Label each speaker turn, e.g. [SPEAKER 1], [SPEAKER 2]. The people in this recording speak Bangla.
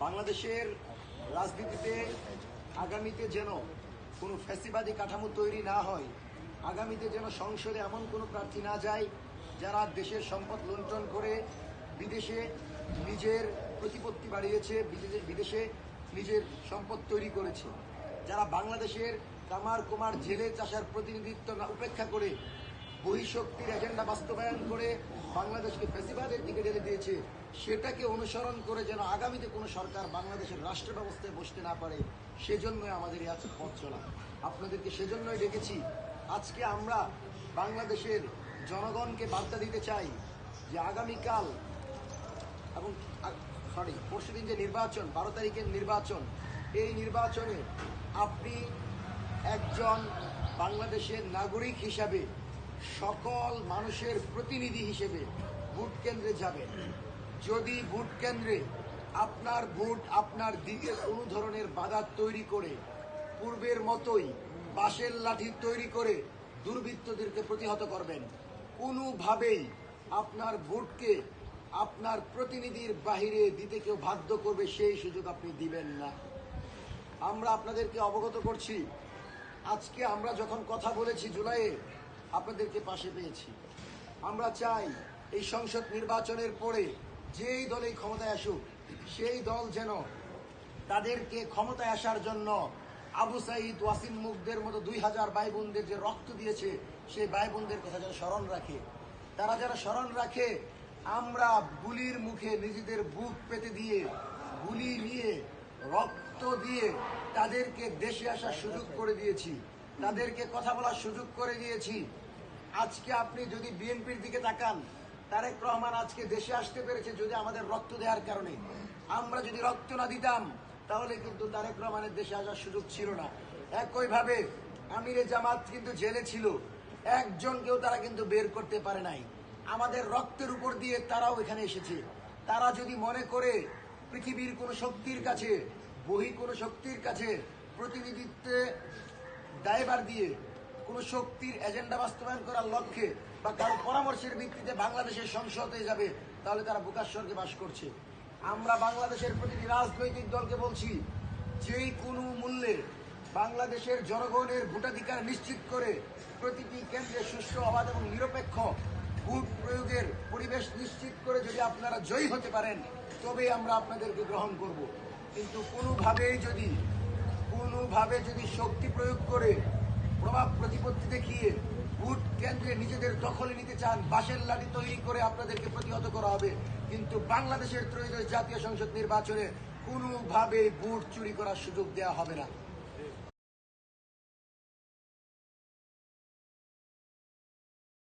[SPEAKER 1] বাংলাদেশের রাজনীতিতে আগামীতে যেন কোনো ফ্যাসিবাদী কাঠামো তৈরি না হয়, আগামীতে যেন সংসদে এমন কোনো প্রার্থী না যায় যারা দেশের সম্পদ লুণ্ঠন করে বিদেশে নিজের প্রতিপত্তি বাড়িয়েছে, বিদেশে নিজের সম্পদ তৈরি করেছে, যারা বাংলাদেশের কামার কুমার জেলে চাষার প্রতিনিধিত্ব উপেক্ষা করে বহিঃশক্তির এজেন্ডা বাস্তবায়ন করে বাংলাদেশকে ফ্যাসিবাদের দিকে ঠেলে দিয়েছে, সেটাকে অনুসরণ করে যেন আগামীতে কোনো সরকার বাংলাদেশের রাষ্ট্র ব্যবস্থায় বসতে না পারে, সেজন্যই আমাদের এই আজকে পথ চলা। আপনাদেরকে সেজন্যই ডেকেছি। আজকে আমরা বাংলাদেশের জনগণকে বার্তা দিতে চাই যে আগামীকাল এবং পরশুদিন যে নির্বাচন, 12 তারিখের নির্বাচন, এই নির্বাচনে আপনি একজন বাংলাদেশের নাগরিক হিসাবে, সকল মানুষের প্রতিনিধি হিসেবে ভোট কেন্দ্রে যাবেন। যদি ভোট কেন্দ্রে আপনার ভোট আপনার দিকে কোনো ধরনের বাধা তৈরি করে, পূর্বের মতোই বাঁশের লাঠি তৈরি করে দুর্বৃত্তদেরকে প্রতিহত করবেন, কোনোভাবেই আপনার ভোটকে আপনার প্রতিনিধির বাহিরে দিতে কেউ বাধ্য করবে, সেই সুযোগ আপনি দিবেন না। আমরা আপনাদেরকে অবগত করছি, আজকে আমরা যখন কথা বলেছি জুলাইয়ে, আপনাদেরকে পাশে পেয়েছি। আমরা চাই এই সংসদ নির্বাচনের পরে যেই দলেই ক্ষমতায় আসুক, সেই দল যেন তাদেরকে ক্ষমতায় আসার জন্য আবু সাইদ, ওয়াসিম মুগদের মতো 2000 ভাই বোনদের যে রক্ত দিয়েছে, সেই ভাই বোনদের কথা যেন স্মরণ রাখে। তারা যারা স্মরণ রাখে, আমরা গুলির মুখে নিজেদের বুক পেতে দিয়ে, গুলি নিয়ে, রক্ত দিয়ে তাদেরকে দেশে আসার সুযোগ করে দিয়েছি, তাদেরকে কথা বলার সুযোগ করে দিয়েছি। আজকে আপনি যদি বিএনপির দিকে তাকান, তারেক রহমান আজকে দেশে আসতে পেরেছে যদি আমাদের রক্ত দেওয়ার কারণে। আমরা যদি রক্ত না দিতাম তাহলে কিন্তু তারেক রহমানের দেশে আসার সুযোগ ছিল না। একইভাবে আমিরে জামাত কিন্তু জেলে ছিল, একজনকেও তারা কিন্তু বের করতে পারে নাই। আমাদের রক্তের উপর দিয়ে তারাও এখানে এসেছে। তারা যদি মনে করে পৃথিবীর কোন শক্তির কাছে, বহি কোন শক্তির কাছে প্রতিনিধিত্বে দায়ভার দিয়ে কোন শক্তির এজেন্ডা বাস্তবায়ন করার লক্ষ্যে বা কারো পরামর্শের ভিত্তিতে বাংলাদেশের সংসদে যাবে, তাহলে তারা বোকার স্বর্গে বাস করছে। আমরা বাংলাদেশের প্রতিটি রাজনৈতিক দলকে বলছি, যেই কোনো মূল্যে বাংলাদেশের জনগণের ভোটাধিকার নিশ্চিত করে প্রতিটি কেন্দ্রে সুষ্ঠু, অবাধ এবং নিরপেক্ষ ভোট প্রয়োগের পরিবেশ নিশ্চিত করে যদি আপনারা জয়ী হতে পারেন, তবেই আমরা আপনাদেরকে গ্রহণ করব। কিন্তু কোনোভাবে যদি শক্তি প্রয়োগ করে, প্রভাব প্রতিপত্তি দেখিয়ে ভোট কেন্দ্রে নিজেদের দখলে নিতে চান, বাঁশের লাঠি তৈরি করে আপনাদেরকে প্রতিহত করা হবে। কিন্তু বাংলাদেশের ত্রয়োদশ জাতীয় সংসদ নির্বাচনে কোনোভাবে ভোট চুরি করার সুযোগ দেওয়া হবে না।